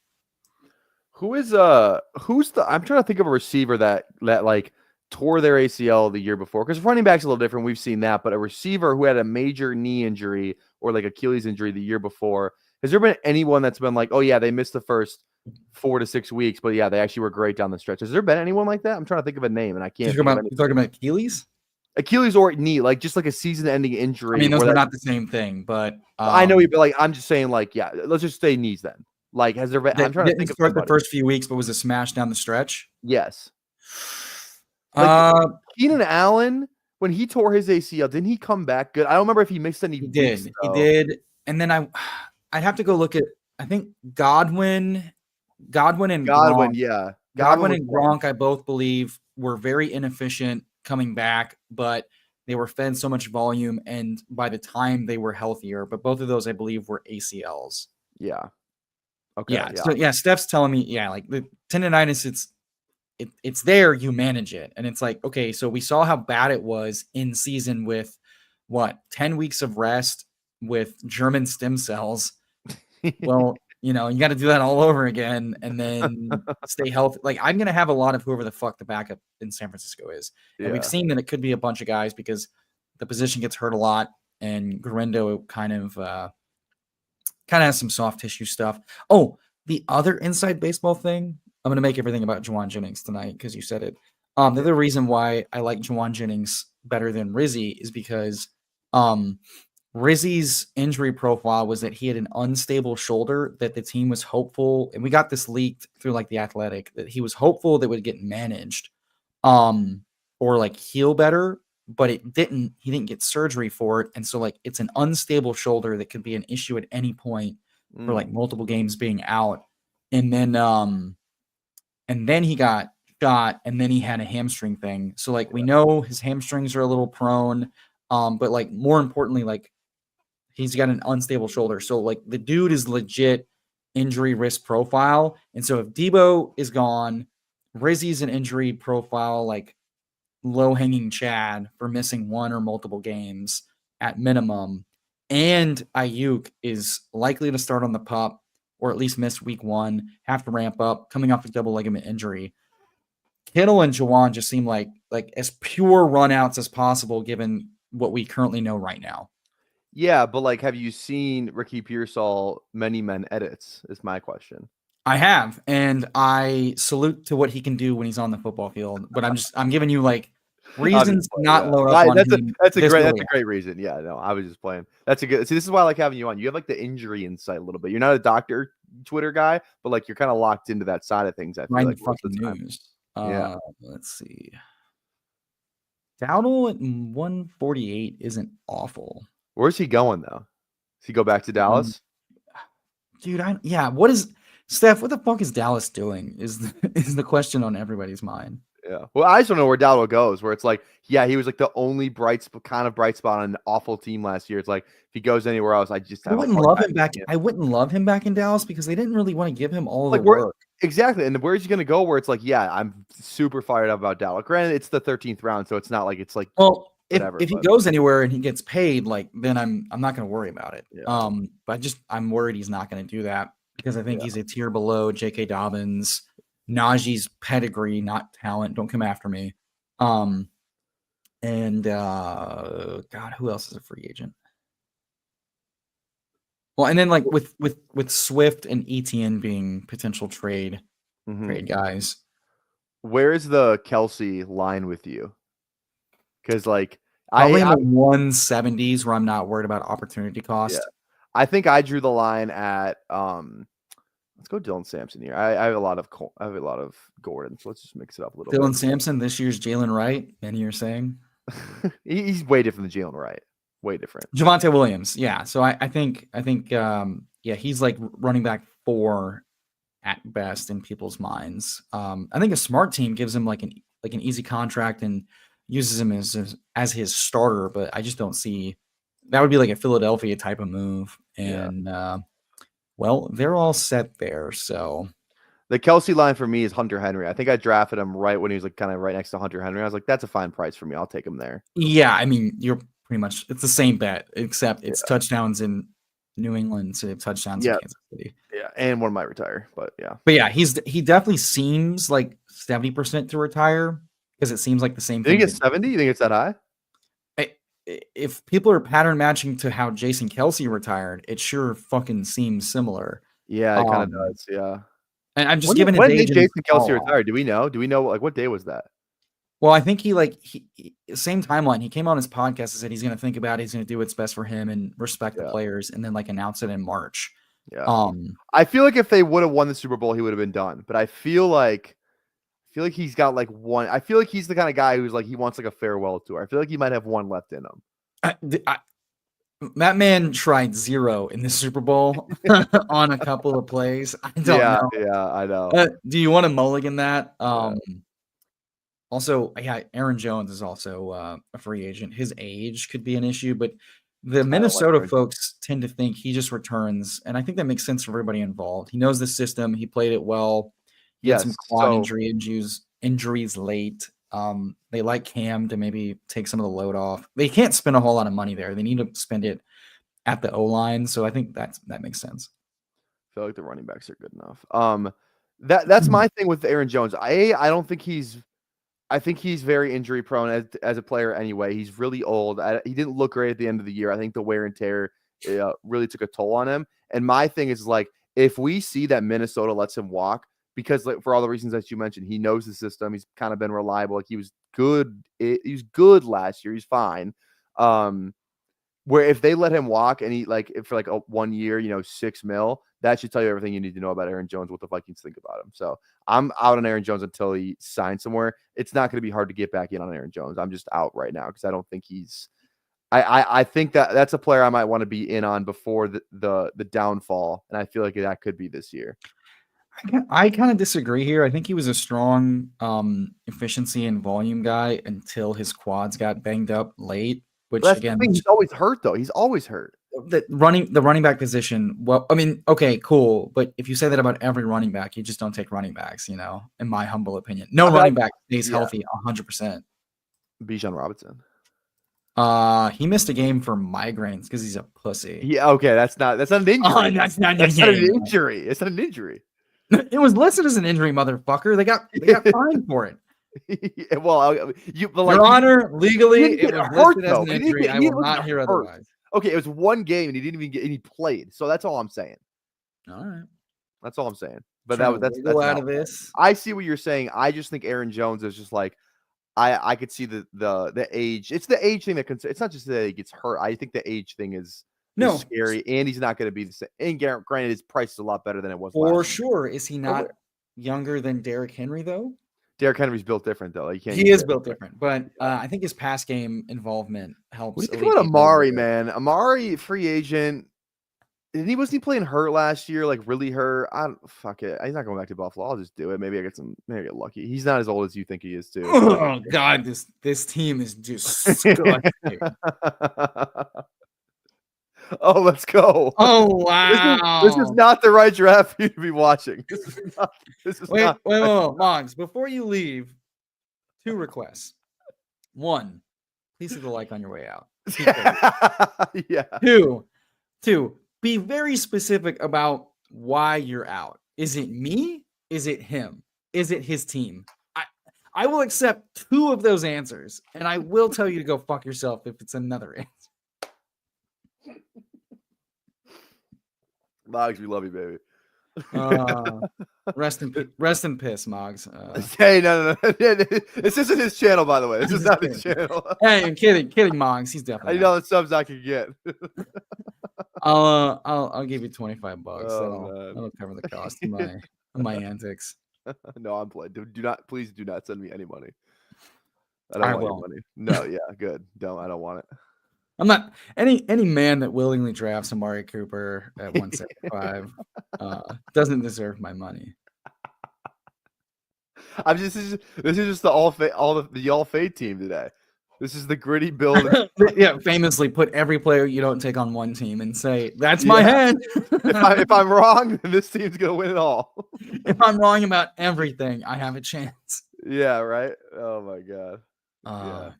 who's the I'm trying to think of a receiver that like tore their ACL the year before, because running back's a little different. We've seen that, but a receiver who had a major knee injury or like Achilles injury the year before, has there been anyone that's been like, oh yeah, they missed the first 4 to 6 weeks, but yeah, they actually were great down the stretch? Has there been anyone like that? I'm trying to think of a name and I can't. You're talking about Achilles? Achilles or knee, like just like a season-ending injury. I mean, those are not the same thing, but I know you, but like I'm just saying, like, yeah, let's just say knees then. Like, has there been? I'm trying to think of somebody. The first few weeks, but was a smash down the stretch. Yes. Like Keenan Allen, when he tore his ACL, didn't he come back good? I don't remember if he missed any. He did. And then I'd have to go look at. I think Godwin and Gronk, yeah. Godwin and Gronk, I both believe were very inefficient coming back, but they were fed so much volume, and by the time they were healthier, but both of those I believe were ACLs. Yeah. Okay. Yeah. So yeah, Steph's telling me, yeah, like the tendonitis, it's there, you manage it. And it's like, okay, so we saw how bad it was in season with 10 weeks of rest with German stem cells. Well, you got to do that all over again and then stay healthy. Like I'm going to have a lot of whoever the fuck the backup in San Francisco is. And we've seen that it could be a bunch of guys because the position gets hurt a lot, and Garindo kind of has some soft tissue stuff. Oh, the other inside baseball thing, I'm going to make everything about Juwan Jennings tonight because you said it. The other reason why I like Juwan Jennings better than Rizzy is because Rizzy's injury profile was that he had an unstable shoulder that the team was hopeful, and we got this leaked through like The Athletic, that he was hopeful that would get managed or like heal better, but it didn't. He didn't get surgery for it, and so like it's an unstable shoulder that could be an issue at any point for like multiple games being out. And then he got shot, and then he had a hamstring thing. So like we know his hamstrings are a little prone, but like more importantly, like he's got an unstable shoulder. So like the dude is legit injury risk profile. And so if Debo is gone, Rizzy's an injury profile, like low hanging Chad for missing one or multiple games at minimum. and Ayuk is likely to start on the pup or at least miss week 1, have to ramp up, coming off a double ligament injury. Kittle and Juwan just seem like as pure runouts as possible given what we currently know right now. Yeah, but like, have you seen Ricky Pearsall many men edits? Is my question. I have, and I salute to what he can do when he's on the football field. But I'm giving you like reasons to not load up on him. That's a great reason. Yeah, no, I was just playing. That's a good. See, this is why I like having you on. You have like the injury insight a little bit. You're not a doctor Twitter guy, but like you're kind of locked into that side of things. I feel like fucking news. Yeah. Let's see. Dowdle at 148 isn't awful. Where's he going though? Does he go back to Dallas? Dude, what is Steph? What the fuck is Dallas doing? Is the question on everybody's mind. Yeah. Well, I just don't know where Dowdle goes. Where it's like, yeah, he was like the only bright spot on an awful team last year. It's like if he goes anywhere else, I wouldn't love him back. I wouldn't love him back in Dallas because they didn't really want to give him all the work. Exactly. And where is he going to go? Where it's like, yeah, I'm super fired up about Dowdle. Granted, it's the 13th round, so it's not like it's like. Well, if he goes anywhere and he gets paid, like then I'm not going to worry about it. Yeah. But I'm worried he's not going to do that because I think he's a tier below J.K. Dobbins. Najee's pedigree, not talent. Don't come after me. God, who else is a free agent? Well, and then like with Swift and ETN being potential trade guys. Where's the Kelsey line with you? Because like probably in the 170s where I'm not worried about opportunity cost. Yeah. I think I drew the line at let's go Dylan Sampson here. I have a lot of Gordon, so let's just mix it up a little. Dylan Sampson this year's Jalen Wright. Many are saying he's way different than Jalen Wright. Way different. Javonte Williams, yeah. So I think he's like running back 4 at best in people's minds. I think a smart team gives him like an easy contract and uses him as his starter, but I just don't see that would be like a Philadelphia type of move. And well, they're all set there. So the Kelsey line for me is Hunter Henry. I think I drafted him right when he was like kind of right next to Hunter Henry. I was like, that's a fine price for me. I'll take him there. Yeah, I mean, you're pretty much it's the same bet, except it's touchdowns in New England instead of touchdowns in Kansas City. Yeah, and one might retire, but yeah. But yeah, he definitely seems like 70% to retire because it seems like the same thing. You think it's 70? You think it's that high? If people are pattern matching to how Jason Kelsey retired, it sure fucking seems similar. Yeah, it kind of does. Yeah. And I'm just giving when did Jason Kelsey retire? Do we know? Like what day was that? Well, I think he same timeline. He came on his podcast and said he's going to think about it. He's going to do what's best for him and respect the players, and then like announce it in March. Yeah. I feel like if they would have won the Super Bowl, he would have been done. But I feel like he's got like one. I feel like he's the kind of guy who's like he wants like a farewell tour. I feel like he might have one left in him. That man tried 0 in the Super Bowl on a couple of plays. I don't know. Yeah, I know. Do you want to mulligan that? Also, Aaron Jones is also a free agent. His age could be an issue, but the Minnesota folks tend to think he just returns, and I think that makes sense for everybody involved. He knows the system. He played it well. He had some quad injuries late. They like Cam to maybe take some of the load off. They can't spend a whole lot of money there. They need to spend it at the O-line, so I think that makes sense. I feel like the running backs are good enough. That's my thing with Aaron Jones. I don't think I think he's very injury prone as a player anyway. He's really old. He didn't look great at the end of the year. I think the wear and tear really took a toll on him. And my thing is like, if we see that Minnesota lets him walk, because like, for all the reasons that you mentioned, he knows the system. He's kind of been reliable. Like he was good. He was good last year. He's fine. Where if they let him walk and he for like a 1 year, $6 million, that should tell you everything you need to know about Aaron Jones, what the Vikings think about him. So I'm out on Aaron Jones until he signs somewhere. It's not going to be hard to get back in on Aaron Jones. I'm just out right now because I don't think he's. I think that's a player I might want to be in on before the downfall, and I feel like that could be this year. I kind of disagree here. I think he was a strong efficiency and volume guy until his quads got banged up late. Which again, he's always hurt though. He's always hurt. The running back position. Well, I mean, okay, cool, but if you say that about every running back, you just don't take running backs. In my humble opinion, no running back stays healthy 100%. Bijan Robinson. He missed a game for migraines because he's a pussy. Yeah, okay, that's not an injury. Oh, that's not That's not an injury. It's not an injury. It was listed as an injury, motherfucker. They got fined for it. Yeah, well, Your Honor, legally, didn't it get was hurt, listed as though. an He didn't injury. get- I he will didn't not get hear hurt. otherwise. Okay, it was one game and he didn't even get, and he played. So that's all I'm saying. All right. That's all I'm saying. But Trying to that's wiggle out not of this. I see what you're saying. I just think Aaron Jones is just like I could see the age. It's the age thing that it's not just that he gets hurt. I think the age thing is No, scary, and he's not going to be the same. And granted, his price is a lot better than it was for last year. sure. Is he not younger than Derrick Henry though? Derrick Henry's built different though. Like, He is built different, but I think his pass game involvement helps. What do you think about Amari, man? Amari, free agent. Wasn't he playing hurt last year? Like really hurt? I don't fuck it. He's not going back to Buffalo. I'll just do it. Maybe I get lucky. He's not as old as you think he is too. Oh God, this team is disgusting. Oh, let's go. Oh wow, This is not the right draft for you to be watching. This is wait, not. wait, Mongs, before you leave, 2 requests. 1, please hit the like on your way out. Yeah. 2, be very specific about why you're out. Is it me? Is it him? Is it his team? I will accept 2 of those answers, and I will tell you to go fuck yourself if it's another answer. Moggs, we love you, baby. Rest in piss, Moggs. Hey, no. This isn't his channel, by the way. This is not his channel. Hey, I'm kidding, Moggs. He's definitely. I know the subs I could get. I'll give you $25. Oh, that'll cover the cost of my antics. No, I'm playing. Please do not send me any money. I I don't want your won't. money. No, yeah, good. I don't want it. I'm not any man that willingly drafts Amari Cooper at 175 doesn't deserve my money. This is just the all fade team today. This is the gritty build. Yeah, famously put every player you don't take on one team and say that's my hand. if I'm wrong, then this team's gonna win it all. If I'm wrong about everything, I have a chance. Yeah, right. Oh my god. Yeah.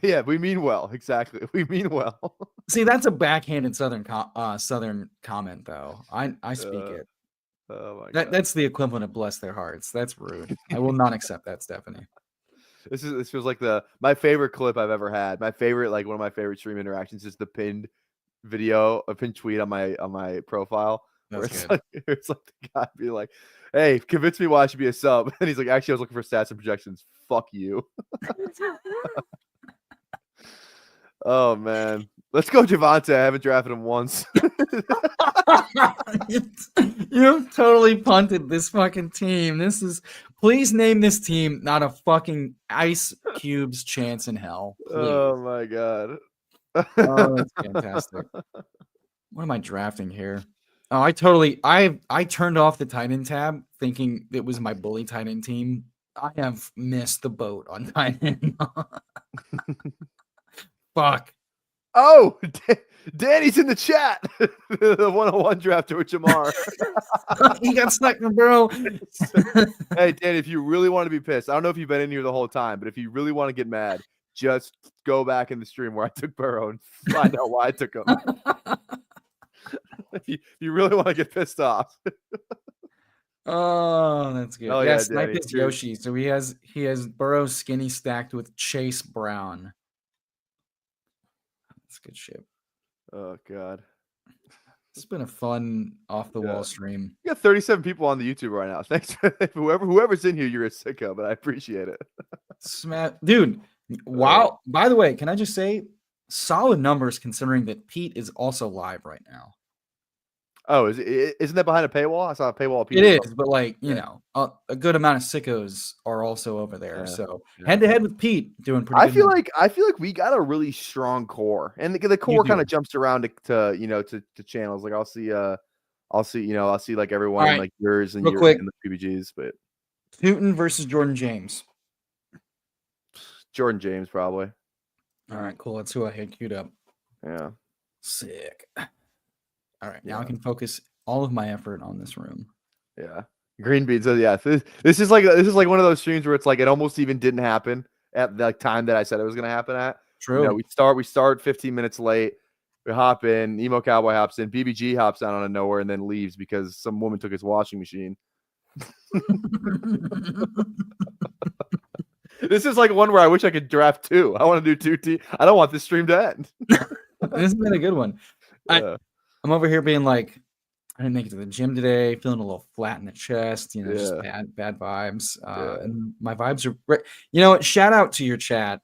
Yeah, we mean well. Exactly. We mean well. See, that's a backhanded Southern comment, though. I speak it. Oh my god. That's the equivalent of bless their hearts. That's rude. I will not accept that, Stephanie. This feels like my favorite clip I've ever had. My favorite, like one of my favorite stream interactions is the pinned video, a pinned tweet on my profile. That's where it's like the guy being like, "Hey, convince me why I should be a sub." And he's like, "Actually, I was looking for stats and projections. Fuck you." Oh man, let's go, Javonte. I haven't drafted him once. You've totally punted this fucking team. Please name this team not a fucking Ice Cube's chance in hell. Please. Oh my god. Oh, that's fantastic. What am I drafting here? Oh, I turned off the tight end tab thinking it was my bully tight end team. I have missed the boat on tight end. Fuck. Oh, Danny's in the chat. The 101 drafter with Jamar. He got stuck in Burrow. Hey, Danny, if you really want to be pissed, I don't know if you've been in here the whole time, but if you really want to get mad, just go back in the stream where I took Burrow and find out why I took him. If you really want to get pissed off. Oh, that's good. Oh, yeah, yeah, Snipe Danny, is Yoshi. So he has Burrow skinny stacked with Chase Brown. That's good shit. Oh god. It's been a fun off the wall stream. You got 37 people on the YouTube right now. Thanks for whoever's in here, you're a sicko, but I appreciate it. Dude, wow. By the way, can I just say solid numbers considering that Pete is also live right now. Oh, isn't that behind a paywall? I saw a paywall. It is, but like, you know, a good amount of sickos are also over there. Yeah. So head to head with Pete doing pretty good. I feel like we got a really strong core, and the core kind of jumps around to channels. Like I'll see like everyone right. like yours and Real your quick. and the PBGs, but Newton versus Jordan James. Jordan James probably. All right, cool. That's who I had queued up. Yeah. Sick. All right, now I can focus all of my effort on this room. Yeah. Green Bean says, yeah, this is like one of those streams where it's like it almost even didn't happen at the time that I said it was going to happen at. True. we start 15 minutes late. We hop in. Emo Cowboy hops in. BBG hops out of nowhere and then leaves because some woman took his washing machine. This is like one where I wish I could draft 2. I want to do 2 teams. I don't want this stream to end. This has been a good one. Yeah. I'm over here being like, I didn't make it to the gym today, feeling a little flat in the chest, just bad vibes. And my vibes are right. You know what? Shout out to your chat.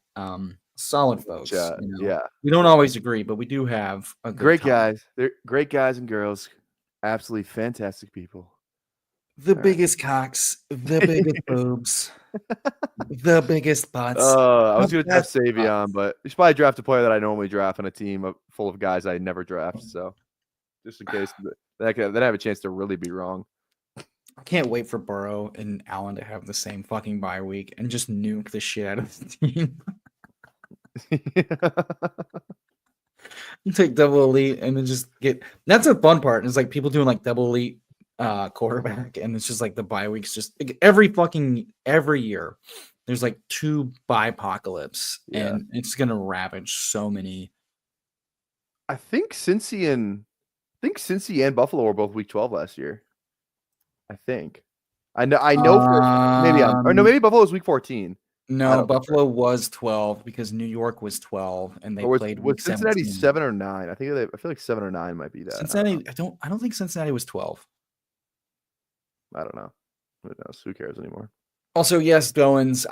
Solid folks. Chat, yeah. We don't always agree, but we do have a good Great time. guys. They're great guys and girls. Absolutely fantastic people. The biggest cocks, the biggest boobs, the biggest butts. I was going to draft best Savion, but you should probably draft a player that I normally draft on a team full of guys I never draft. So just in case that I have a chance to really be wrong. I can't wait for Burrow and Allen to have the same fucking bye week and just nuke the shit out of the team. You take double elite and then just get. That's the fun part. It's like people doing like double elite quarterback, and it's just like the bye weeks. Just like, every year, there's like 2 bye-apocalypse, and it's gonna ravage so many. I think Cincy and Buffalo were both week 12 last year. I think. I know. Maybe Buffalo was week 14. No, Buffalo was 12 because New York was 12, and they played. Was Cincinnati 7 or 9? I feel like 7 or 9 might be that. Cincinnati. I don't think Cincinnati was 12. I don't know. Who knows? Who cares anymore? Also, yes, Goins.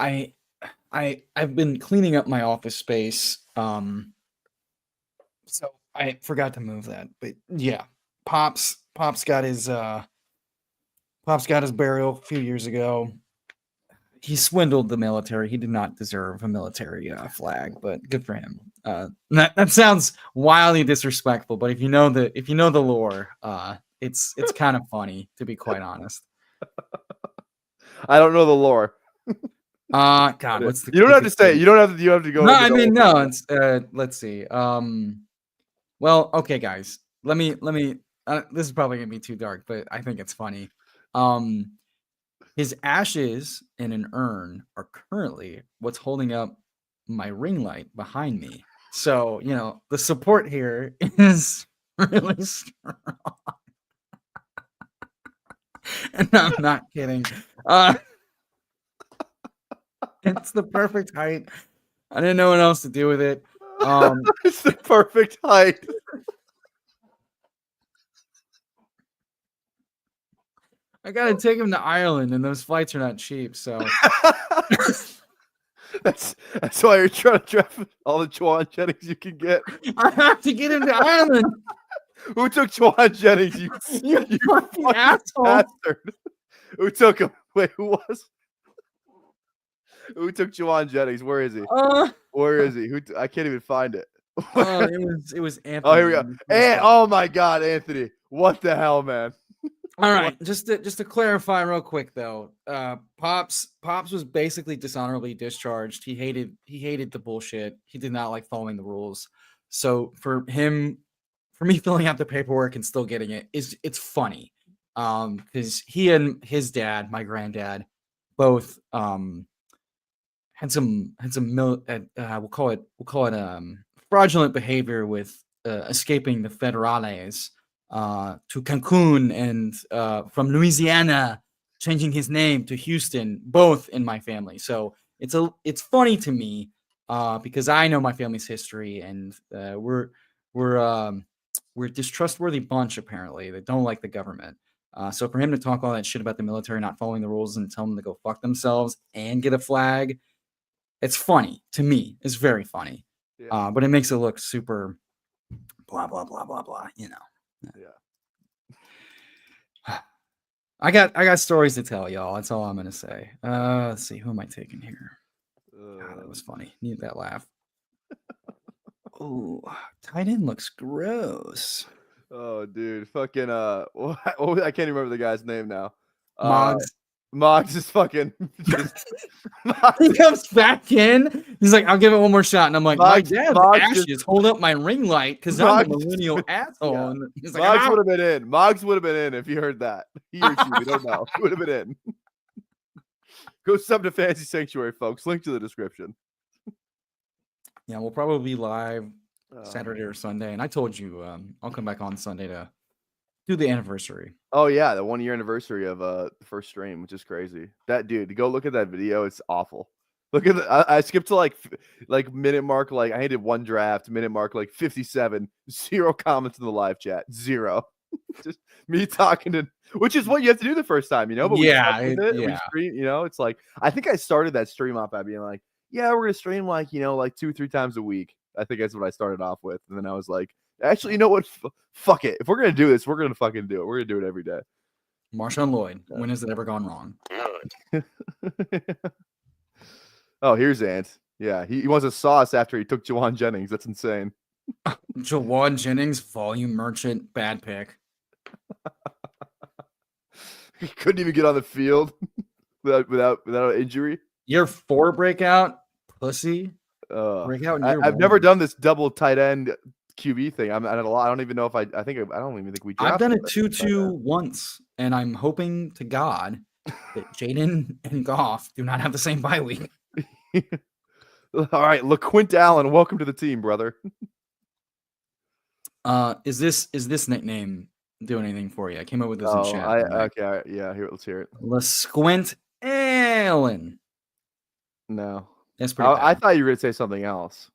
I've been cleaning up my office space. So I forgot to move that, but yeah, Pops got his burial a few years ago. He swindled the military. He did not deserve a military flag, but good for him. That sounds wildly disrespectful, but if you know the lore, it's kind of funny, to be quite honest. I don't know the lore. God, what's the? You don't have to say. You don't have to. You have to go. No, I mean no. It's let's see. Well, okay, guys. Let me. This is probably gonna be too dark, but I think it's funny. His ashes in an urn are currently what's holding up my ring light behind me. So, the support here is really strong. And I'm not kidding. It's the perfect height. I didn't know what else to do with it. It's the perfect height. I gotta take him to Ireland, and those flights are not cheap. So that's why you're trying to draft all the Juwan Jennings you can get. I have to get him to Ireland. Who took Juwan Jennings? You fucking asshole. bastard. Who took him? Wait, who took Juwan Jennings? Where is he? Where is he? I can't even find it. It was Anthony. Oh, here we go. And oh my God, Anthony! What the hell, man? All right, just to clarify real quick though, Pops was basically dishonorably discharged. He hated the bullshit. He did not like following the rules. So for me filling out the paperwork and still getting it's funny, because he and his dad, my granddad, both had some we'll call it fraudulent behavior with escaping the federales. To Cancun and from Louisiana, changing his name to Houston, both in my family. So it's funny to me because I know my family's history, and we're a distrustworthy bunch apparently that don't like the government. So for him to talk all that shit about the military not following the rules and tell them to go fuck themselves and get a flag, it's funny to me. It's very funny, but it makes it look super blah blah blah blah blah. Yeah. I got stories to tell y'all. That's all I'm gonna say. Let's see, who am I taking here? God, that was funny. Need that laugh. Oh, tight end looks gross. Oh, dude, fucking I can't even remember the guy's name now. Moggs is fucking. He comes back in. He's like, "I'll give it one more shot," and I'm like, "My dad's ashes hold up my ring light because I'm a millennial asshole." Yeah. And he's like, Moggs would have been in. Moggs would have been in if you heard that. He or she, we don't know. He would have been in. Go sub to Fantasy Sanctuary, folks. Link to the description. Yeah, we'll probably be live Oh. Saturday or Sunday. And I told you I'll come back on Sunday to do the anniversary. Oh yeah, the 1 year anniversary of the first stream, which is crazy. That dude, go look at that video. It's awful. Look at I skipped to like minute mark, like I did one draft, minute mark like 57, 0 comments in the live chat, 0. Just me talking to, which is what you have to do the first time, you know. But we Yeah, stuck with it. We yeah. stream, you know. It's like I think I started that stream off by being like, yeah, we're gonna stream like, you know, like 2-3 times a week. I think that's what I started off with, and then I was like, actually, you know what? Fuck it. If we're gonna do this, we're gonna fucking do it. We're gonna do it every day. Marshawn Lloyd. When has it ever gone wrong? Oh, here's Ant. Yeah, he wants a sauce after he took Jawan Jennings. That's insane. Jawan Jennings, volume merchant, bad pick. He couldn't even get on the field without an injury. Year 4 breakout, pussy. Breakout in year I've 1. never done this double tight end QB thing. I'm at a lot. I don't even know if I don't even think we. I've done drafted it 2-2 once, and I'm hoping to God that Jaden and Goff do not have the same bye week. All right, LaQuint Allen, welcome to the team, brother. Is this nickname doing anything for you? I came up with this in chat. Okay, all right, yeah. Here, let's hear it. LaQuint Allen. No, That's pretty bad. I thought you were gonna say something else.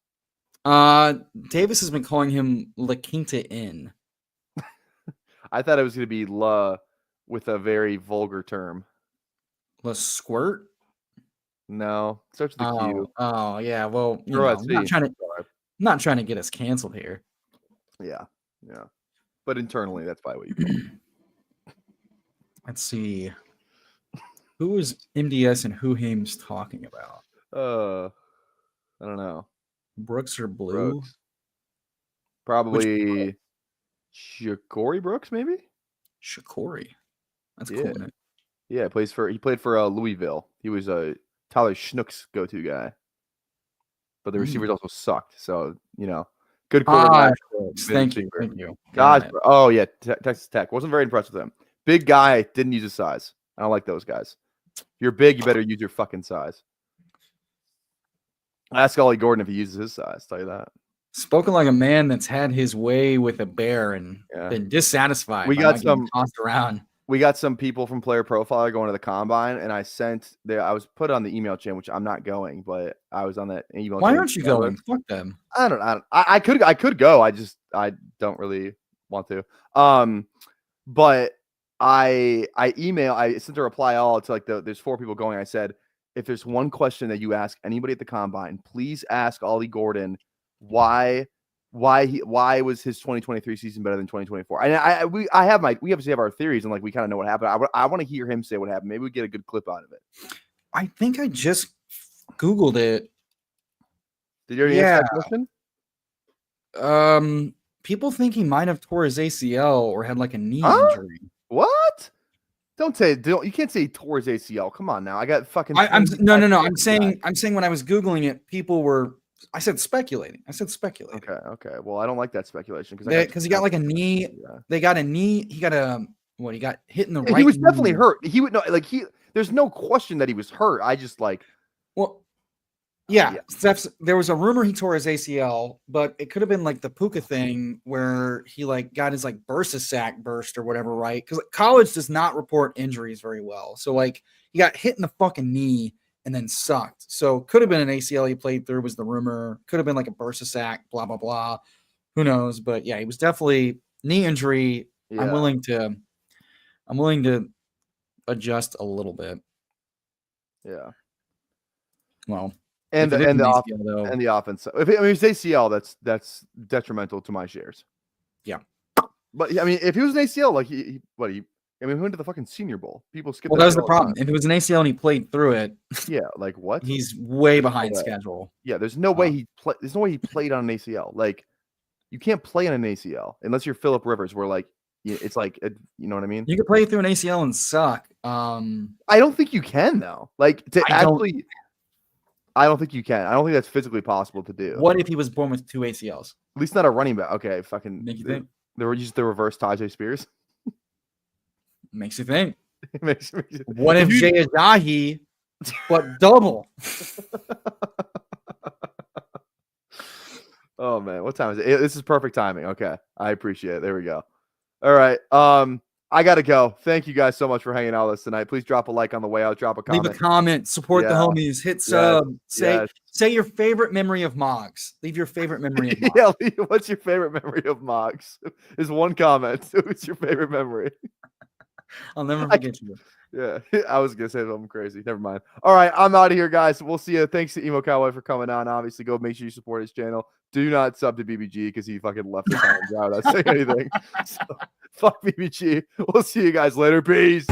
Davis has been calling him La Quinta Inn. I thought it was gonna be La with a very vulgar term. La Squirt. No, starts with a Q. Oh yeah. Well, you Throw know, out C. not trying to get us canceled here. Yeah. But internally, that's probably what you call it. Let's see. Who is MDS and who Hames talking about? I don't know. Brooks or Blue? Brooks. Probably Shakori Brooks, maybe. Shakori. That's Yeah. cool. Isn't it? Yeah, he played for Louisville. He was a Tyler Schnook's go-to guy, but the receivers also sucked. So you know, good quarterback. Thank you. Guys, oh yeah, Texas Tech wasn't very impressed with him. Big guy, didn't use his size. I don't like those guys. If you're big, you better use your fucking size. Ask Ollie Gordon if he uses his size. Tell you that. Spoken like a man that's had his way with a bear and been dissatisfied. We got some tossed around. We got some people from Player Profiler going to the combine, and I was put on the email chain, which I'm not going, but I was on that email. Why aren't you going? Fuck them. I could go. I don't really want to. But I sent a reply all to like there's 4 people going. I said, if there's one question that you ask anybody at the combine, please ask Ollie Gordon why was his 2023 season better than 2024? And we obviously have our theories and like we kind of know what happened. I want to hear him say what happened. Maybe we get a good clip out of it. I think I just Googled it. Did you already answer that question? People think he might have tore his ACL or had like a knee injury. What? You can't say he tore his ACL. Come on now. I got fucking. No. I'm saying when I was Googling it, people were. I said speculating. Okay. Well, I don't like that speculation because he got like a knee. Yeah. They got a knee. He got he got hit in the right. He was definitely hurt. He would no like he. There's no question that he was hurt. I just like. Well, yeah. There was a rumor he tore his ACL, but it could have been like the Puka thing where he like got his like bursa sac burst or whatever, right? Because like, college does not report injuries very well. So like he got hit in the fucking knee and then sucked. So could have been an ACL he played through was the rumor. Could have been like a bursa sac, blah, blah, blah. Who knows? But yeah, he was definitely knee injury. Yeah. I'm willing to adjust a little bit. Yeah. Well, and the offense. If it's ACL, that's detrimental to my shares. Yeah. But I mean, if he was an ACL, like he went to the fucking Senior Bowl. People skip. Well, that was the problem. If it was an ACL and he played through it, yeah, like what? He's way behind schedule. Yeah, there's no way There's no way he played on an ACL. Like, you can't play on an ACL unless you're Phillip Rivers. Where like, it's like, you know what I mean? You can play through an ACL and suck. I don't think you can though. Like I don't think you can. I don't think that's physically possible to do. What if he was born with 2 ACLs? At least not a running back. Okay, fucking. Make you think? They were just the reverse Tajay Spears. Makes you think. makes what if Jay Ajayi, but double? Oh man, what time is it? This is perfect timing. Okay, I appreciate it. There we go. All right. I gotta go. Thank you guys so much for hanging out with us tonight. Please drop a like on the way out. Drop a comment. Leave a comment. Support the Yeah. homies. Hit sub. Yes. Say your favorite memory of Moggs. Leave your favorite memory of Moggs. Yeah. What's your favorite memory of Moggs? Is one comment. Who's your favorite memory? I'll never forget you. Yeah, I was gonna say something crazy. Never mind. All right, I'm out of here, guys. We'll see you. Thanks to Emo Cowboy for coming on. Obviously, go make sure you support his channel. Do not sub to BBG because he fucking left the comments out without saying anything. So, fuck BBG. We'll see you guys later. Peace.